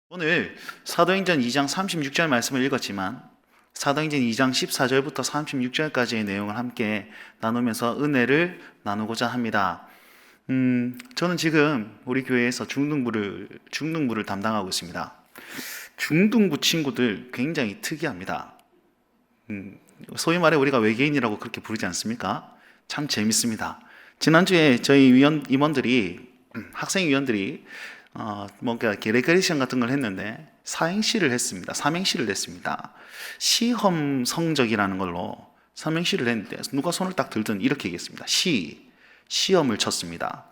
오늘 사도행전 2장 36절 말씀을 읽었지만 사도행전 2장 14절부터 36절까지의 내용을 함께 나누면서 은혜를 나누고자 합니다. 저는 지금 우리 교회에서 중등부를 담당하고 있습니다. 중등부 친구들 굉장히 특이합니다. 소위 말해 우리가 외계인이라고 그렇게 부르지 않습니까? 참 재밌습니다. 지난주에 저희 학생위원들이 뭔가 게레그레이션 같은 걸 했는데 사행시를 했습니다. 삼행시를 했습니다. 시험 성적이라는 걸로 삼행시를 했는데 누가 손을 딱 들든 이렇게 얘기했습니다. 시험을 쳤습니다.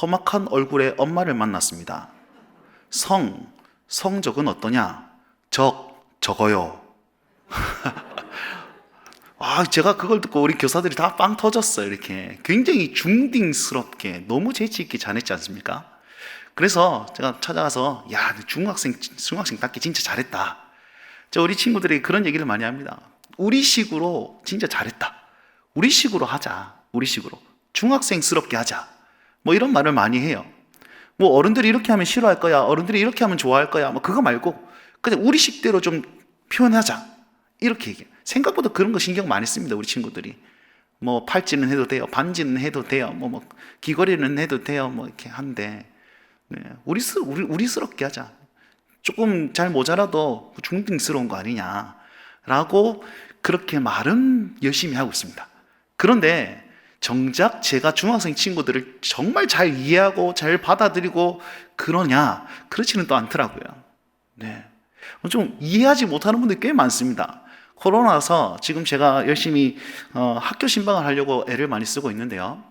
험악한 얼굴의 엄마를 만났습니다. 성적은 어떠냐? 적어요. 제가 그걸 듣고 우리 교사들이 다 빵 터졌어요. 이렇게 굉장히 중딩스럽게 너무 재치 있게 잘했지 않습니까? 그래서 제가 찾아가서 중학생답게 진짜 잘했다. 우리 친구들이 그런 얘기를 많이 합니다. 우리 식으로 진짜 잘했다. 우리 식으로 하자. 우리 식으로 중학생스럽게 하자. 뭐 이런 말을 많이 해요. 뭐 어른들이 이렇게 하면 싫어할 거야. 어른들이 이렇게 하면 좋아할 거야. 뭐 그거 말고 그냥 우리 식대로 좀 표현하자. 이렇게 얘기해요. 생각보다 그런 거 신경 많이 씁니다. 우리 친구들이. 뭐 팔찌는 해도 돼요. 반지는 해도 돼요. 뭐 귀걸이는 해도 돼요. 뭐 이렇게 한데 우리스럽게 하자. 조금 잘 모자라도 중딩스러운 거 아니냐라고 그렇게 말은 열심히 하고 있습니다. 그런데 정작 제가 중학생 친구들을 정말 잘 이해하고 잘 받아들이고 그렇지는 또 않더라고요. 좀 이해하지 못하는 분들이 꽤 많습니다. 코로나서 지금 제가 열심히 학교 신방을 하려고 애를 많이 쓰고 있는데요.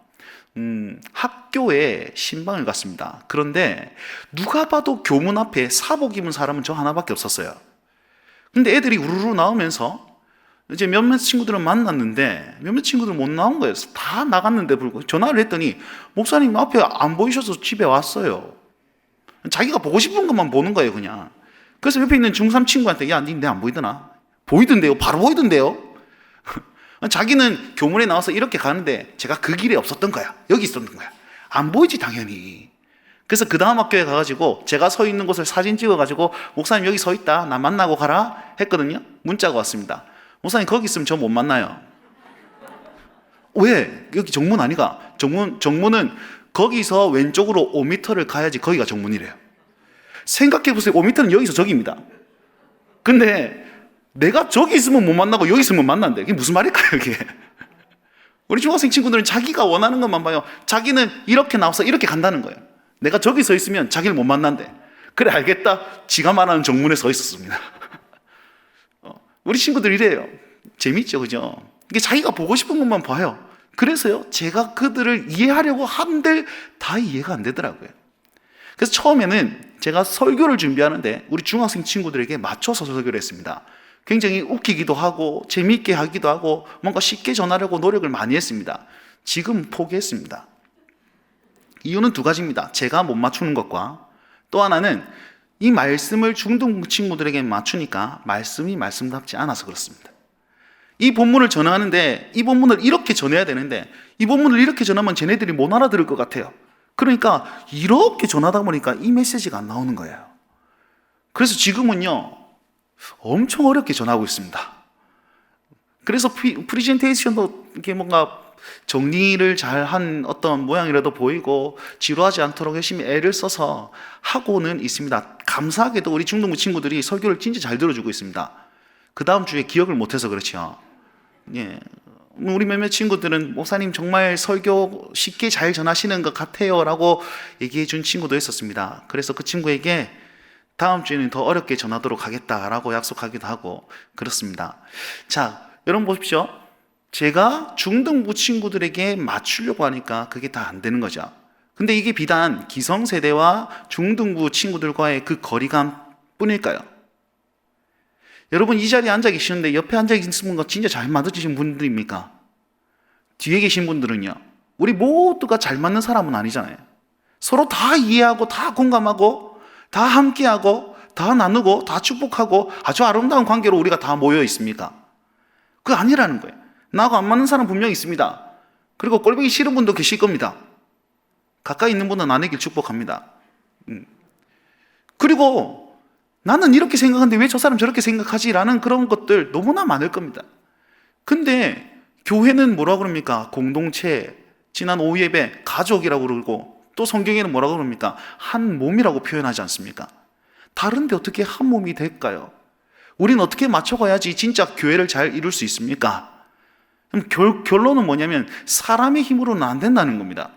학교에 신방을 갔습니다. 그런데 누가 봐도 교문 앞에 사복 입은 사람은 저 하나밖에 없었어요. 근데 애들이 우르르 나오면서 이제 몇몇 친구들은 만났는데 몇몇 친구들은 못 나온 거예요. 다 나갔는데 불구하고 전화를 했더니 목사님 앞에 안 보이셔서 집에 왔어요. 자기가 보고 싶은 것만 보는 거예요, 그냥. 그래서 옆에 있는 중3 친구한테 야, 니 내 안 보이더나? 보이던데요? 바로 보이던데요? 자기는 교문에 나와서 이렇게 가는데 제가 그 길에 없었던 거야. 여기 있었던 거야. 안 보이지 당연히. 그래서 그 다음 학교에 가가지고 제가 서 있는 곳을 사진 찍어가지고 목사님 여기 서 있다. 나 만나고 가라 했거든요. 문자가 왔습니다. 목사님 거기 있으면 저 못 만나요. 왜? 여기 정문 아니가? 정문은 거기서 왼쪽으로 5m를 가야지 거기가 정문이래요. 생각해보세요. 5m는 여기서 저기입니다. 근데 내가 저기 있으면 못 만나고 여기 있으면 만난대. 이게 무슨 말일까요, 이게? 우리 중학생 친구들은 자기가 원하는 것만 봐요. 자기는 이렇게 나와서 이렇게 간다는 거예요. 내가 저기 서 있으면 자기를 못 만난대. 그래, 알겠다. 지가 말하는 정문에 서 있었습니다. 우리 친구들 이래요. 재밌죠, 그죠? 이게 자기가 보고 싶은 것만 봐요. 그래서요, 제가 그들을 이해하려고 한들 다 이해가 안 되더라고요. 그래서 처음에는 제가 설교를 준비하는데 우리 중학생 친구들에게 맞춰서 설교를 했습니다. 굉장히 웃기기도 하고 재미있게 하기도 하고 뭔가 쉽게 전하려고 노력을 많이 했습니다. 지금 포기했습니다. 이유는 두 가지입니다. 제가 못 맞추는 것과 또 하나는 이 말씀을 중등부 친구들에게 맞추니까 말씀이 말씀답지 않아서 그렇습니다. 이 본문을 전하는데 이 본문을 이렇게 전해야 되는데 이 본문을 이렇게 전하면 쟤네들이 못 알아들을 것 같아요. 그러니까 이렇게 전하다 보니까 이 메시지가 안 나오는 거예요. 그래서 지금은요 엄청 어렵게 전하고 있습니다. 그래서 프리젠테이션도 이렇게 뭔가 정리를 잘한 어떤 모양이라도 보이고 지루하지 않도록 열심히 애를 써서 하고는 있습니다. 감사하게도 우리 중등부 친구들이 설교를 진짜 잘 들어주고 있습니다. 그 다음 주에 기억을 못해서 그렇죠. 우리 몇몇 친구들은 목사님 정말 설교 쉽게 잘 전하시는 것 같아요 라고 얘기해 준 친구도 있었습니다. 그래서 그 친구에게 다음 주에는 더 어렵게 전하도록 하겠다라고 약속하기도 하고 그렇습니다. 자, 여러분 보십시오. 제가 중등부 친구들에게 맞추려고 하니까 그게 다 안 되는 거죠. 근데 이게 비단 기성세대와 중등부 친구들과의 그 거리감 뿐일까요? 여러분 이 자리에 앉아 계시는데 옆에 앉아 계신 분 진짜 잘 맞으신 분들입니까? 뒤에 계신 분들은요. 우리 모두가 잘 맞는 사람은 아니잖아요. 서로 다 이해하고 다 공감하고 다 함께하고 다 나누고 다 축복하고 아주 아름다운 관계로 우리가 다 모여 있습니까? 그거 아니라는 거예요. 나하고 안 맞는 사람 분명히 있습니다. 그리고 꼴보기 싫은 분도 계실 겁니다. 가까이 있는 분은 나누길 축복합니다. 그리고 나는 이렇게 생각하는데 왜 저 사람 저렇게 생각하지라는 그런 것들 너무나 많을 겁니다. 근데 교회는 뭐라고 그럽니까? 공동체, 지난 오후 예배, 가족이라고 그러고, 또 성경에는 뭐라고 그럽니까? 한 몸이라고 표현하지 않습니까? 다른데 어떻게 한 몸이 될까요? 우리는 어떻게 맞춰가야지 진짜 교회를 잘 이룰 수 있습니까? 그럼 결론은 뭐냐면 사람의 힘으로는 안 된다는 겁니다.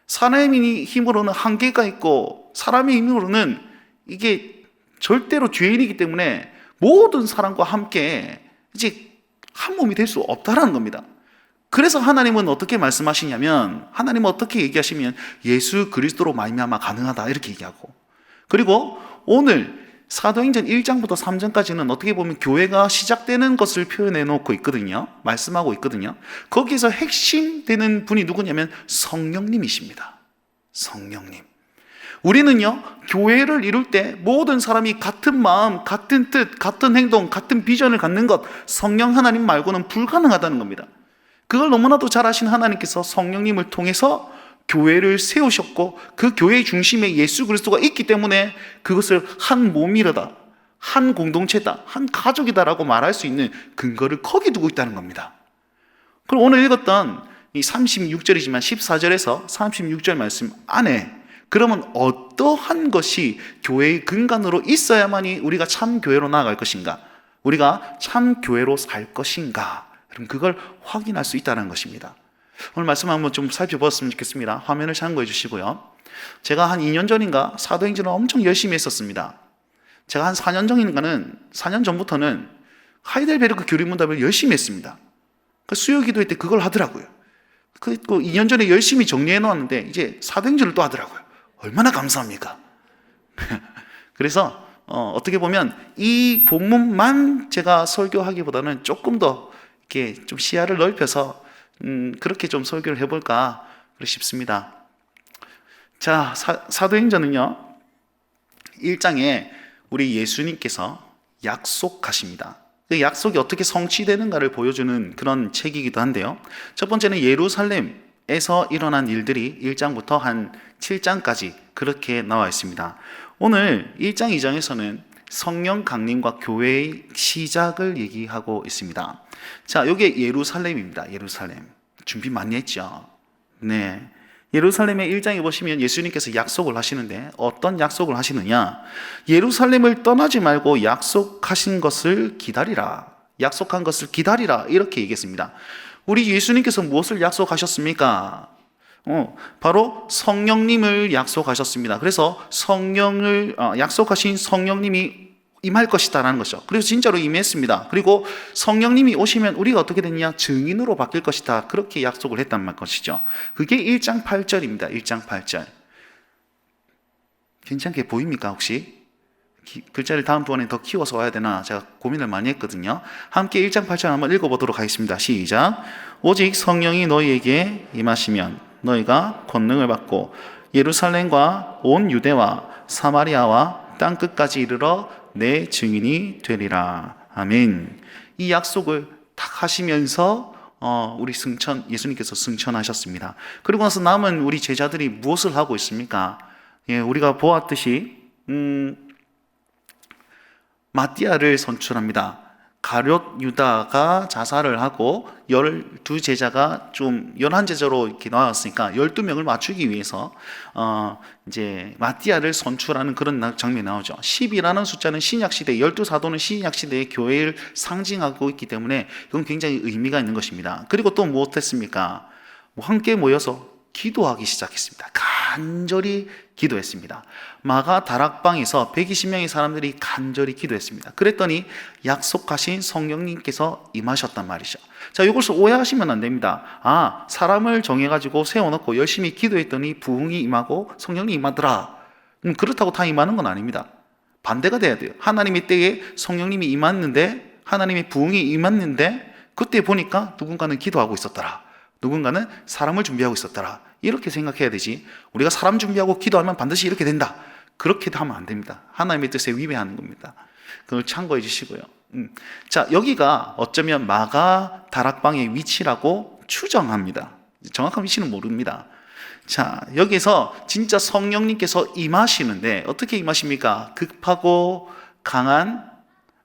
사람의 힘으로는 한계가 있고 사람의 힘으로는 이게 절대로 죄인이기 때문에 모든 사람과 함께 이제 한 몸이 될 수 없다라는 겁니다. 그래서 하나님은 어떻게 말씀하시냐면, 하나님은 어떻게 얘기하시면 예수 그리스도로 말미암아 가능하다 이렇게 얘기하고, 그리고 오늘 사도행전 1장부터 3장까지는 어떻게 보면 교회가 시작되는 것을 표현해 놓고 있거든요. 말씀하고 있거든요. 거기서 핵심 되는 분이 누구냐면 성령님이십니다. 성령님. 우리는요, 교회를 이룰 때 모든 사람이 같은 마음, 같은 뜻, 같은 행동, 같은 비전을 갖는 것, 성령 하나님 말고는 불가능하다는 겁니다. 그걸 너무나도 잘 아신 하나님께서 성령님을 통해서 교회를 세우셨고, 그 교회의 중심에 예수 그리스도가 있기 때문에 그것을 한 몸이라다, 한 공동체다, 한 가족이다라고 말할 수 있는 근거를 거기 두고 있다는 겁니다. 그럼 오늘 읽었던 이 36절이지만 14절에서 36절 말씀 안에 그러면 어떠한 것이 교회의 근간으로 있어야만이 우리가 참 교회로 나아갈 것인가? 우리가 참 교회로 살 것인가? 그럼 그걸 확인할 수 있다는 것입니다. 오늘 말씀 한번 좀 살펴보았으면 좋겠습니다. 화면을 참고해 주시고요. 제가 한 2년 전인가 사도행전을 엄청 열심히 했었습니다. 제가 한 4년 전인가는 4년 전부터는 하이델베르크 교리문답을 열심히 했습니다. 수요 기도회 때 그걸 하더라고요. 그 2년 전에 열심히 정리해 놓았는데 이제 사도행전을 또 하더라고요. 얼마나 감사합니까? 그래서 어떻게 보면 이 본문만 제가 설교하기보다는 조금 더 이렇게 좀 시야를 넓혀서 그렇게 좀 설교를 해볼까 싶습니다. 자, 사도행전은요 1장에 우리 예수님께서 약속하십니다. 그 약속이 어떻게 성취되는가를 보여주는 그런 책이기도 한데요, 첫 번째는 예루살렘에서 일어난 일들이 1장부터 한 7장까지 그렇게 나와 있습니다. 오늘 1장, 2장에서는 성령 강림과 교회의 시작을 얘기하고 있습니다. 자, 이게 예루살렘입니다. 예루살렘. 준비 많이 했죠? 네. 예루살렘의 1장에 보시면 예수님께서 약속을 하시는데 어떤 약속을 하시느냐? 예루살렘을 떠나지 말고 약속하신 것을 기다리라. 약속한 것을 기다리라. 이렇게 얘기했습니다. 우리 예수님께서 무엇을 약속하셨습니까? 바로 성령님을 약속하셨습니다. 그래서 성령을 약속하신 성령님이 임할 것이다라는 것이죠. 그래서 진짜로 임했습니다. 그리고 성령님이 오시면 우리가 어떻게 됐냐? 증인으로 바뀔 것이다. 그렇게 약속을 했단 것이죠. 그게 1장 8절입니다. 1장 8절. 괜찮게 보입니까 혹시? 글자를 다음번에 더 키워서 와야 되나 제가 고민을 많이 했거든요. 함께 1장 8절 한번 읽어보도록 하겠습니다. 시작. 오직 성령이 너희에게 임하시면 너희가 권능을 받고 예루살렘과 온 유대와 사마리아와 땅끝까지 이르러 내 증인이 되리라. 아멘. 이 약속을 딱 하시면서 우리 예수님께서 승천하셨습니다. 그리고 나서 남은 우리 제자들이 무엇을 하고 있습니까? 예, 우리가 보았듯이 마띠아를 선출합니다. 가룟 유다가 자살을 하고 12제자가 좀 11제자로 이렇게 나왔으니까 12명을 맞추기 위해서 이제 마띠아를 선출하는 그런 장면이 나오죠. 10이라는 숫자는 신약시대, 12사도는 신약시대의 교회를 상징하고 있기 때문에 이건 굉장히 의미가 있는 것입니다. 그리고 또 무엇했습니까? 함께 모여서 기도하기 시작했습니다. 간절히 기도했습니다. 마가 다락방에서 120명의 사람들이 간절히 기도했습니다. 그랬더니 약속하신 성령님께서 임하셨단 말이죠. 자, 이것을 오해하시면 안 됩니다. 사람을 정해가지고 세워놓고 열심히 기도했더니 부흥이 임하고 성령이 임하더라. 그렇다고 다 임하는 건 아닙니다. 반대가 돼야 돼요. 하나님의 때에 성령님이 임했는데, 하나님의 부흥이 임했는데 그때 보니까 누군가는 기도하고 있었더라. 누군가는 사람을 준비하고 있었더라. 이렇게 생각해야 되지, 우리가 사람 준비하고 기도하면 반드시 이렇게 된다, 그렇게 하면 안 됩니다. 하나님의 뜻에 위배하는 겁니다. 그걸 참고해 주시고요. 자, 여기가 어쩌면 마가 다락방의 위치라고 추정합니다. 정확한 위치는 모릅니다. 자, 여기서 진짜 성령님께서 임하시는데 어떻게 임하십니까? 급하고 강한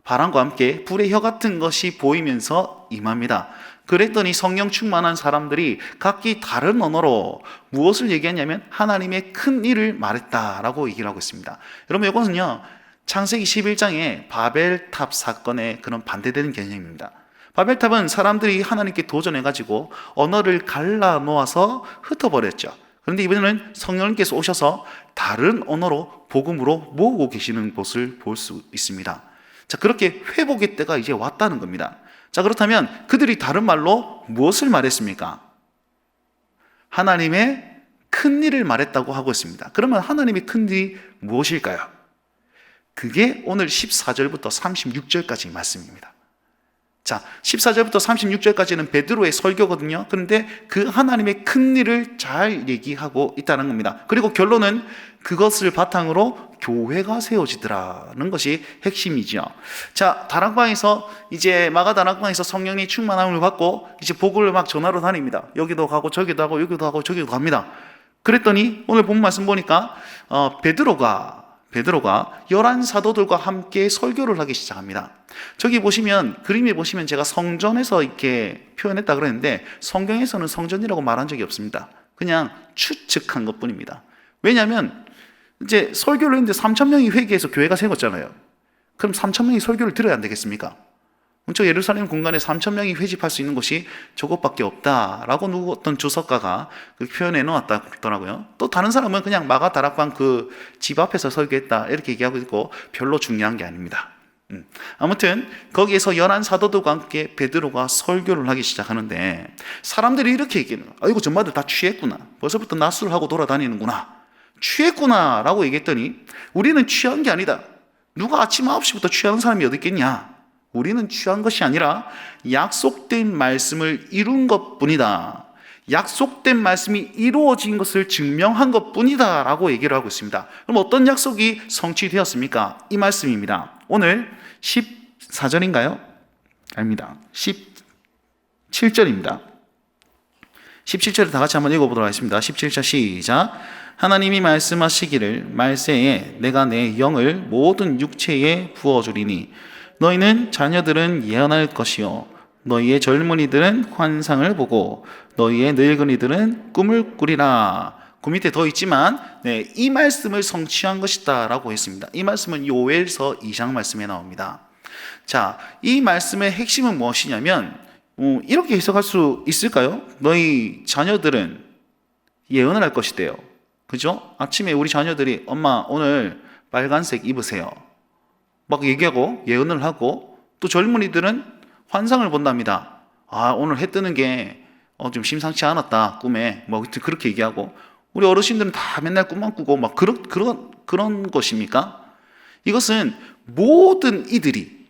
바람과 함께 불의 혀 같은 것이 보이면서 임합니다. 그랬더니 성령 충만한 사람들이 각기 다른 언어로 무엇을 얘기했냐면 하나님의 큰 일을 말했다라고 얘기를 하고 있습니다. 여러분, 이것은요 창세기 11장의 바벨탑 사건에 그런 반대되는 개념입니다. 바벨탑은 사람들이 하나님께 도전해가지고 언어를 갈라 놓아서 흩어버렸죠. 그런데 이번에는 성령님께서 오셔서 다른 언어로 복음으로 모으고 계시는 것을 볼 수 있습니다. 자, 그렇게 회복의 때가 이제 왔다는 겁니다. 자, 그렇다면 그들이 다른 말로 무엇을 말했습니까? 하나님의 큰 일을 말했다고 하고 있습니다. 그러면 하나님의 큰 일이 무엇일까요? 그게 오늘 14절부터 36절까지 말씀입니다. 자, 14절부터 36절까지는 베드로의 설교거든요. 그런데 그 하나님의 큰 일을 잘 얘기하고 있다는 겁니다. 그리고 결론은 그것을 바탕으로 교회가 세워지더라는 것이 핵심이죠. 자, 다락방에서 이제 마가 다락방에서 성령이 충만함을 받고 이제 복음을 막 전하러 다닙니다. 여기도 가고 저기도 하고 여기도 하고 저기도 갑니다. 그랬더니 오늘 본 말씀 보니까 베드로가 11 사도들과 함께 설교를 하기 시작합니다. 저기 보시면, 그림에 보시면 제가 성전에서 이렇게 표현했다 그랬는데 성경에서는 성전이라고 말한 적이 없습니다. 그냥 추측한 것 뿐입니다. 왜냐하면 이제 설교를 했는데 3,000명이 회개해서 교회가 세웠잖아요. 그럼 3,000명이 설교를 들어야 안 되겠습니까? 저 예루살렘 공간에 3,000명이 회집할 수 있는 곳이 저것밖에 없다라고 누구 어떤 주석가가 표현해 놓았다더라고요. 또 다른 사람은 그냥 마가 다락방 그 집 앞에서 설교했다 이렇게 얘기하고 있고 별로 중요한 게 아닙니다. 아무튼 거기에서 11 사도들과 함께 베드로가 설교를 하기 시작하는데 사람들이 이렇게 얘기해요. 이거 전마들 다 취했구나. 벌써부터 낮술을 하고 돌아다니는구나. 취했구나 라고 얘기했더니 우리는 취한 게 아니다. 누가 아침 9시부터 취하는 사람이 어디 있겠냐. 우리는 취한 것이 아니라 약속된 말씀을 이룬 것뿐이다. 약속된 말씀이 이루어진 것을 증명한 것뿐이다 라고 얘기를 하고 있습니다. 그럼 어떤 약속이 성취되었습니까? 이 말씀입니다. 오늘 14절인가요? 아닙니다. 17절입니다. 17절을 다 같이 한번 읽어보도록 하겠습니다. 17절 시작. 하나님이 말씀하시기를 말세에 내가 내 영을 모든 육체에 부어주리니 너희는 자녀들은 예언할 것이요 너희의 젊은이들은 환상을 보고 너희의 늙은이들은 꿈을 꾸리라. 그 밑에 더 있지만 이 말씀을 성취한 것이다 라고 했습니다. 이 말씀은 요엘서 2장 말씀에 나옵니다. 자, 이 말씀의 핵심은 무엇이냐면 이렇게 해석할 수 있을까요? 너희 자녀들은 예언을 할 것이대요. 그죠? 아침에 우리 자녀들이 엄마 오늘 빨간색 입으세요 막 얘기하고 예언을 하고, 또 젊은이들은 환상을 본답니다. 오늘 해 뜨는 게 좀 심상치 않았다 꿈에 뭐 그렇게 얘기하고, 우리 어르신들은 다 맨날 꿈만 꾸고 막 그런 것입니까? 이것은 모든 이들이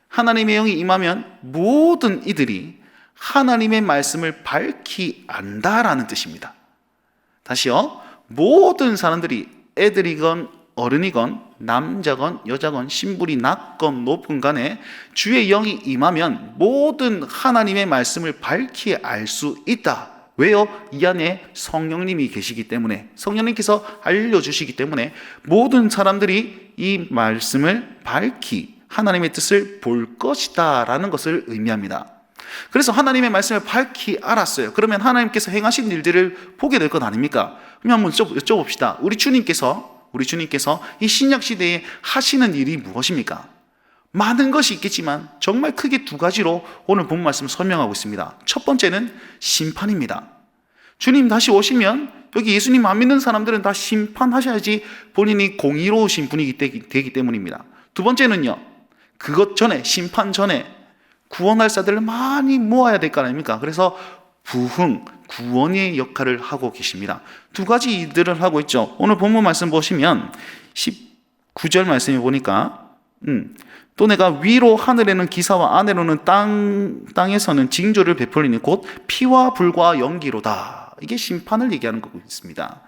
하나님의 영이 임하면 모든 이들이 하나님의 말씀을 밝히 안다라는 뜻입니다. 다시요. 모든 사람들이 애들이건 어른이건 남자건 여자건 신분이 낮건 높은 간에 주의 영이 임하면 모든 하나님의 말씀을 밝히 알 수 있다. 왜요? 이 안에 성령님이 계시기 때문에, 성령님께서 알려주시기 때문에 모든 사람들이 이 말씀을 밝히 하나님의 뜻을 볼 것이다 라는 것을 의미합니다. 그래서 하나님의 말씀을 밝히 알았어요. 그러면 하나님께서 행하신 일들을 보게 될 것 아닙니까? 그럼 한번 여쭤봅시다. 우리 주님께서 이 신약 시대에 하시는 일이 무엇입니까? 많은 것이 있겠지만 정말 크게 두 가지로 오늘 본 말씀을 설명하고 있습니다. 첫 번째는 심판입니다. 주님 다시 오시면 여기 예수님 안 믿는 사람들은 다 심판하셔야지 본인이 공의로우신 분이 되기 때문입니다. 두 번째는요, 그것 전에, 심판 전에 구원할 자들을 많이 모아야 될 거 아닙니까? 그래서 부흥, 구원의 역할을 하고 계십니다. 두 가지 일들을 하고 있죠. 오늘 본문 말씀 보시면 19절 말씀에 보니까 또 내가 위로 하늘에는 기사와 아래로는 땅에서는 징조를 베풀리니 곧 피와 불과 연기로다. 이게 심판을 얘기하는 거고 있습니다.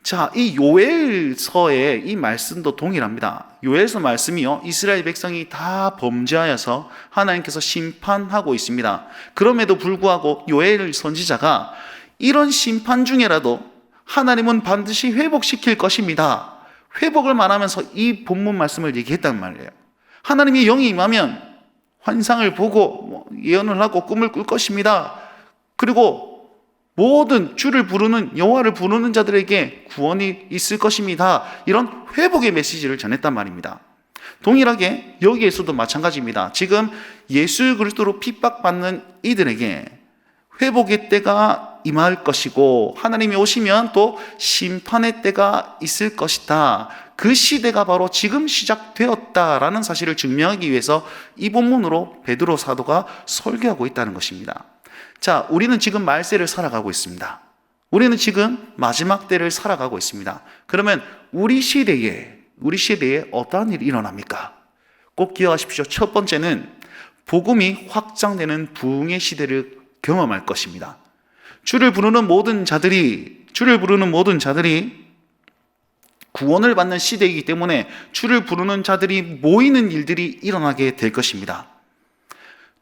자, 이 요엘서의 이 말씀도 동일합니다. 요엘서 말씀이요, 이스라엘 백성이 다 범죄하여서 하나님께서 심판하고 있습니다. 그럼에도 불구하고 요엘 선지자가 이런 심판 중에라도 하나님은 반드시 회복시킬 것입니다. 회복을 말하면서 이 본문 말씀을 얘기했단 말이에요. 하나님이 영이 임하면 환상을 보고 예언을 하고 꿈을 꿀 것입니다. 그리고 모든 주를 부르는, 여호와를 부르는 자들에게 구원이 있을 것입니다. 이런 회복의 메시지를 전했단 말입니다. 동일하게 여기에서도 마찬가지입니다. 지금 예수 그리스도로 핍박받는 이들에게 회복의 때가 임할 것이고, 하나님이 오시면 또 심판의 때가 있을 것이다. 그 시대가 바로 지금 시작되었다라는 사실을 증명하기 위해서 이 본문으로 베드로 사도가 설교하고 있다는 것입니다. 자, 우리는 지금 말세를 살아가고 있습니다. 우리는 지금 마지막 때를 살아가고 있습니다. 그러면 우리 시대에 어떠한 일이 일어납니까? 꼭 기억하십시오. 첫 번째는 복음이 확장되는 부흥의 시대를 경험할 것입니다. 주를 부르는 모든 자들이 구원을 받는 시대이기 때문에 주를 부르는 자들이 모이는 일들이 일어나게 될 것입니다.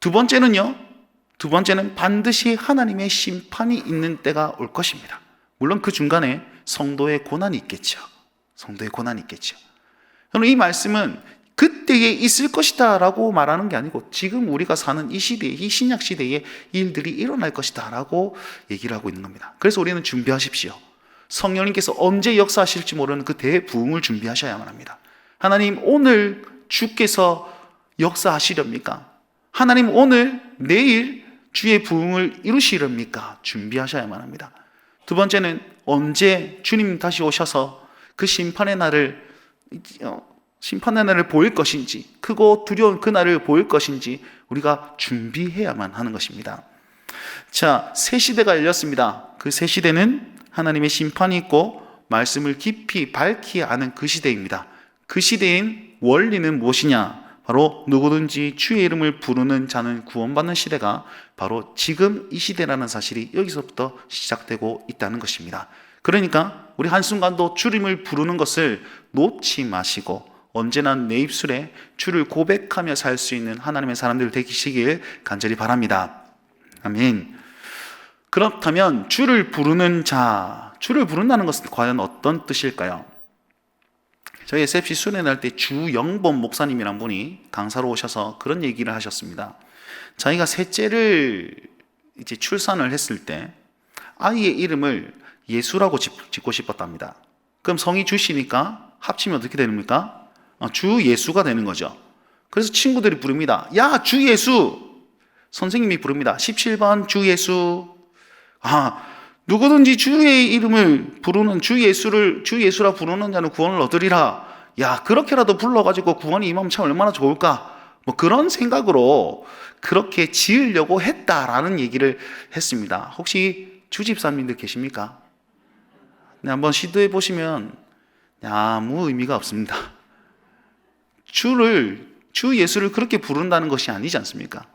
두 번째는 반드시 하나님의 심판이 있는 때가 올 것입니다. 물론 그 중간에 성도의 고난이 있겠죠. 그럼 이 말씀은 그때에 있을 것이다 라고 말하는 게 아니고, 지금 우리가 사는 이 시대에, 이 신약 시대에 일들이 일어날 것이다 라고 얘기를 하고 있는 겁니다. 그래서 우리는 준비하십시오. 성령님께서 언제 역사하실지 모르는 그 대부흥을 준비하셔야만 합니다. 하나님, 오늘 주께서 역사하시렵니까? 하나님, 오늘 내일 주의 부흥을 이루시렵니까? 준비하셔야만 합니다. 두 번째는 언제 주님 다시 오셔서 그 심판의 날을 보일 것인지, 크고 두려운 그 날을 보일 것인지 우리가 준비해야만 하는 것입니다. 자, 새 시대가 열렸습니다. 그 새 시대는 하나님의 심판이 있고 말씀을 깊이 밝히 아는 그 시대입니다. 그 시대인 원리는 무엇이냐? 바로 누구든지 주의 이름을 부르는 자는 구원받는 시대가 바로 지금 이 시대라는 사실이 여기서부터 시작되고 있다는 것입니다. 그러니까 우리 한순간도 주님을 부르는 것을 놓지 마시고 언제나 내 입술에 주를 고백하며 살 수 있는 하나님의 사람들 되시길 간절히 바랍니다. 아멘. 그렇다면 주를 부른다는 것은 과연 어떤 뜻일까요? 저희 SFC 수련회 때 주영범 목사님이란 분이 강사로 오셔서 그런 얘기를 하셨습니다. 자기가 셋째를 이제 출산을 했을 때 아이의 이름을 예수라고 짓고 싶었답니다. 그럼 성이 주시니까 합치면 어떻게 됩니까? 주 예수가 되는 거죠. 그래서 친구들이 부릅니다. 야, 주 예수! 선생님이 부릅니다. 17번 주 예수. 누구든지 주의 이름을 부르는 주 예수라 부르는 자는 구원을 얻으리라. 야, 그렇게라도 불러가지고 구원이 임하면 참 얼마나 좋을까? 그런 생각으로 그렇게 지으려고 했다라는 얘기를 했습니다. 혹시 주집사님들 계십니까? 네, 한번 시도해 보시면 아무 의미가 없습니다. 주 예수를 그렇게 부른다는 것이 아니지 않습니까?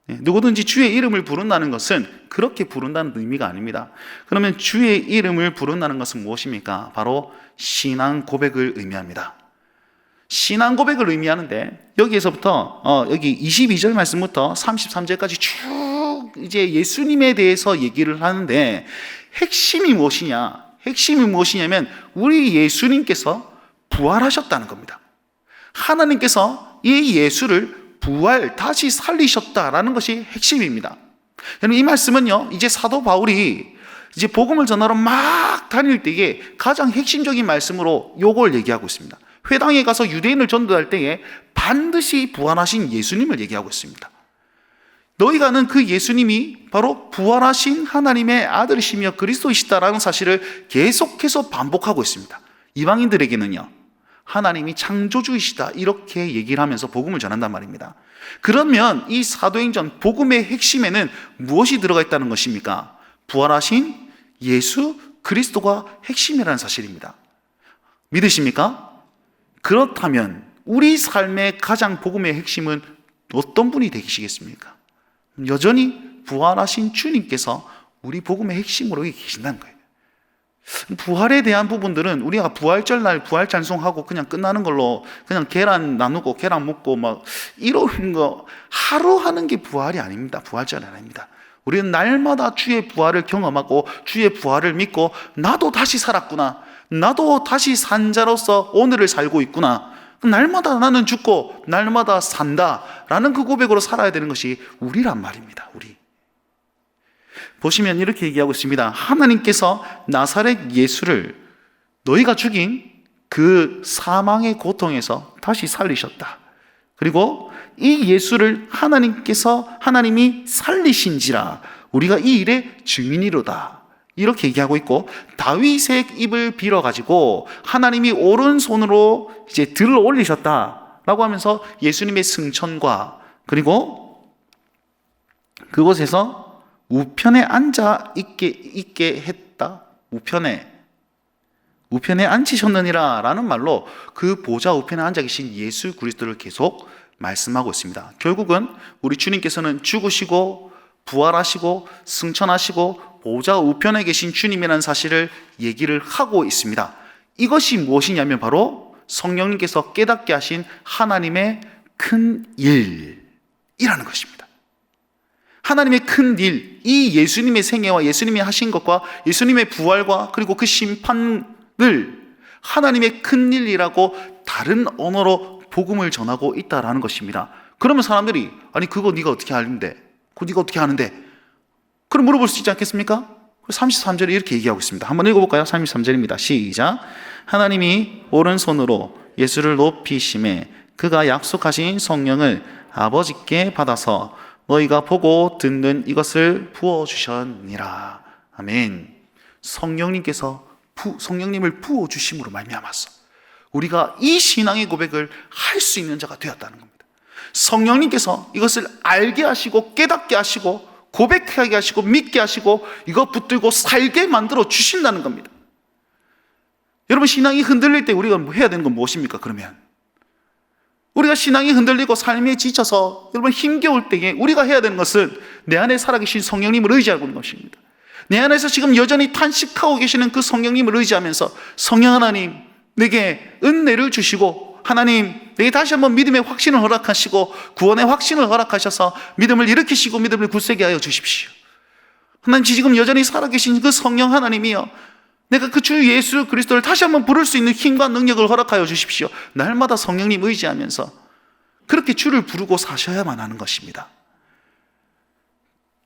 누구든지 주의 이름을 부른다는 것은 그렇게 부른다는 의미가 아닙니다. 그러면 주의 이름을 부른다는 것은 무엇입니까? 바로 신앙 고백을 의미합니다. 신앙 고백을 의미하는데 여기에서부터 여기 22절 말씀부터 33절까지 쭉 이제 예수님에 대해서 얘기를 하는데 핵심이 무엇이냐면 우리 예수님께서 부활하셨다는 겁니다. 하나님께서 이 예수를 다시 살리셨다라는 것이 핵심입니다. 여러분, 이 말씀은요, 이제 사도 바울이 이제 복음을 전하러 막 다닐 때에 가장 핵심적인 말씀으로 요걸 얘기하고 있습니다. 회당에 가서 유대인을 전도할 때에 반드시 부활하신 예수님을 얘기하고 있습니다. 너희가 아는 그 예수님이 바로 부활하신 하나님의 아들이시며 그리스도이시다라는 사실을 계속해서 반복하고 있습니다. 이방인들에게는요, 하나님이 창조주이시다 이렇게 얘기를 하면서 복음을 전한단 말입니다. 그러면 이 사도행전 복음의 핵심에는 무엇이 들어가 있다는 것입니까? 부활하신 예수 그리스도가 핵심이라는 사실입니다. 믿으십니까? 그렇다면 우리 삶의 가장 복음의 핵심은 어떤 분이 되시겠습니까? 여전히 부활하신 주님께서 우리 복음의 핵심으로 계신다는 거예요. 부활에 대한 부분들은 우리가 부활절 날 부활 찬송하고 그냥 끝나는 걸로 그냥 계란 나누고 계란 먹고 막 이런 거 하루 하는 게 부활이 아닙니다. 부활절이 아닙니다. 우리는 날마다 주의 부활을 경험하고 주의 부활을 믿고 나도 다시 살았구나, 나도 다시 산 자로서 오늘을 살고 있구나, 날마다 나는 죽고 날마다 산다라는 그 고백으로 살아야 되는 것이 우리란 말입니다. 우리 보시면 이렇게 얘기하고 있습니다. 하나님께서 나사렛 예수를 너희가 죽인 그 사망의 고통에서 다시 살리셨다. 그리고 이 예수를 하나님이 살리신지라 우리가 이 일의 증인이로다. 이렇게 얘기하고 있고, 다윗의 입을 빌어가지고 하나님이 오른손으로 이제 들을 올리셨다라고 하면서 예수님의 승천과 그리고 그곳에서 우편에 앉아 있게 했다. 우편에 앉히셨느니라 라는 말로 그 보좌 우편에 앉아 계신 예수 그리스도를 계속 말씀하고 있습니다. 결국은 우리 주님께서는 죽으시고 부활하시고 승천하시고 보좌 우편에 계신 주님이라는 사실을 얘기를 하고 있습니다. 이것이 무엇이냐면 바로 성령님께서 깨닫게 하신 하나님의 큰 일이라는 것입니다. 하나님의 큰 일, 이 예수님의 생애와 예수님이 하신 것과 예수님의 부활과 그리고 그 심판을 하나님의 큰 일이라고 다른 언어로 복음을 전하고 있다라는 것입니다. 그러면 사람들이 아니 그거 네가 어떻게 아는데? 그거 네가 어떻게 아는데? 그럼 물어볼 수 있지 않겠습니까? 33절에 이렇게 얘기하고 있습니다. 한번 읽어볼까요? 33절입니다. 시작. 하나님이 오른손으로 예수를 높이심에 그가 약속하신 성령을 아버지께 받아서 너희가 보고 듣는 이것을 부어주셨니라. 아멘. 성령님을 부어주심으로 말미암아서 우리가 이 신앙의 고백을 할 수 있는 자가 되었다는 겁니다. 성령님께서 이것을 알게 하시고 깨닫게 하시고 고백하게 하시고 믿게 하시고 이거 붙들고 살게 만들어 주신다는 겁니다. 여러분, 신앙이 흔들릴 때 우리가 해야 되는 건 무엇입니까? 그러면 우리가 신앙이 흔들리고 삶에 지쳐서 여러분 힘겨울 때에 우리가 해야 되는 것은 내 안에 살아계신 성령님을 의지하고 있는 것입니다. 내 안에서 지금 여전히 탄식하고 계시는 그 성령님을 의지하면서 성령 하나님, 내게 은혜를 주시고 하나님, 내게 다시 한번 믿음의 확신을 허락하시고 구원의 확신을 허락하셔서 믿음을 일으키시고 믿음을 굳세게 하여 주십시오. 하나님, 지금 여전히 살아계신 그 성령 하나님이여, 내가 그 주 예수 그리스도를 다시 한번 부를 수 있는 힘과 능력을 허락하여 주십시오. 날마다 성령님 의지하면서 그렇게 주를 부르고 사셔야만 하는 것입니다.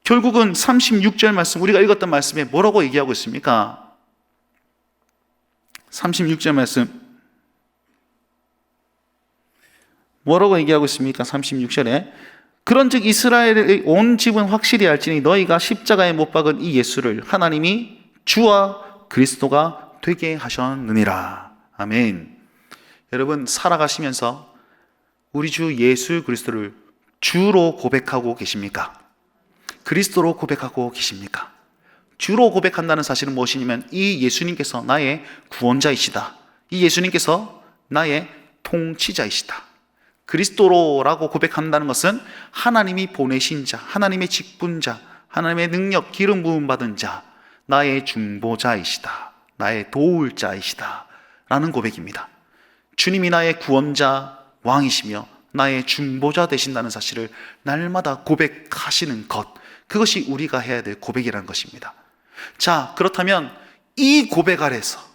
결국은 36절 말씀, 우리가 읽었던 말씀에 뭐라고 얘기하고 있습니까? 36절 말씀 뭐라고 얘기하고 있습니까? 36절에 그런즉 이스라엘의 온 집은 확실히 알지니 너희가 십자가에 못 박은 이 예수를 하나님이 주와 그리스도가 되게 하셨느니라. 아멘. 여러분, 살아가시면서 우리 주 예수 그리스도를 주로 고백하고 계십니까? 그리스도로 고백하고 계십니까? 주로 고백한다는 사실은 무엇이냐면 이 예수님께서 나의 구원자이시다, 이 예수님께서 나의 통치자이시다. 그리스도로라고 고백한다는 것은 하나님이 보내신 자, 하나님의 직분자, 하나님의 능력, 기름 부음 받은 자, 나의 중보자이시다, 나의 도울 자이시다 라는 고백입니다. 주님이 나의 구원자, 왕이시며 나의 중보자 되신다는 사실을 날마다 고백하시는 것, 그것이 우리가 해야 될 고백이라는 것입니다. 자, 그렇다면 이 고백 아래서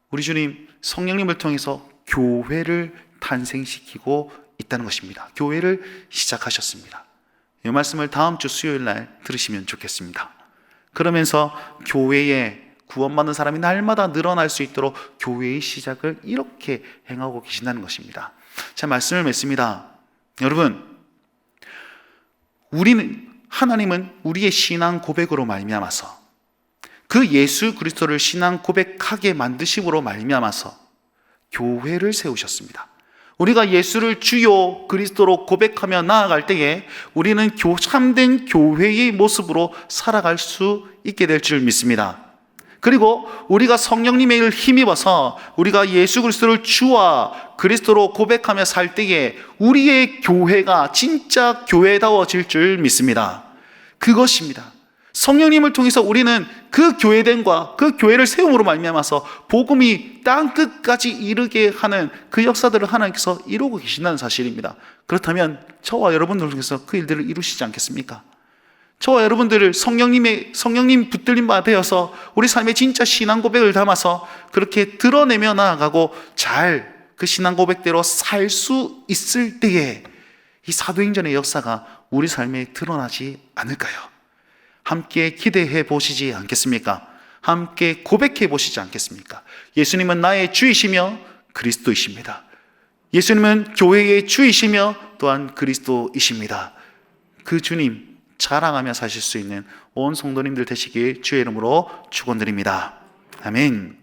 우리 주님 성령님을 통해서 교회를 탄생시키고 있다는 것입니다. 교회를 시작하셨습니다. 이 말씀을 다음 주 수요일 날 들으시면 좋겠습니다. 그러면서 교회에 구원받는 사람이 날마다 늘어날 수 있도록 교회의 시작을 이렇게 행하고 계신다는 것입니다. 자, 말씀을 맺습니다. 여러분, 하나님은 우리의 신앙 고백으로 말미암아서 그 예수 그리스도를 신앙 고백하게 만드심으로 말미암아서 교회를 세우셨습니다. 우리가 예수를 주요 그리스도로 고백하며 나아갈 때에 우리는 참된 교회의 모습으로 살아갈 수 있게 될 줄 믿습니다. 그리고 우리가 성령님의 일을 힘입어서 우리가 예수 그리스도를 주와 그리스도로 고백하며 살 때에 우리의 교회가 진짜 교회다워질 줄 믿습니다. 그것입니다. 성령님을 통해서 우리는 그 교회됨과 그 교회를 세움으로 말미암아서 복음이 땅 끝까지 이르게 하는 그 역사들을 하나님께서 이루고 계신다는 사실입니다. 그렇다면 저와 여러분들 중에서 그 일들을 이루시지 않겠습니까? 저와 여러분들을 성령님 붙들림 바 되어서 우리 삶의 진짜 신앙 고백을 담아서 그렇게 드러내며 나아가고 잘 그 신앙 고백대로 살 수 있을 때에 이 사도행전의 역사가 우리 삶에 드러나지 않을까요? 함께 기대해 보시지 않겠습니까? 함께 고백해 보시지 않겠습니까? 예수님은 나의 주이시며 그리스도이십니다. 예수님은 교회의 주이시며 또한 그리스도이십니다. 그 주님 자랑하며 사실 수 있는 온 성도님들 되시길 주의 이름으로 축원드립니다. 아멘.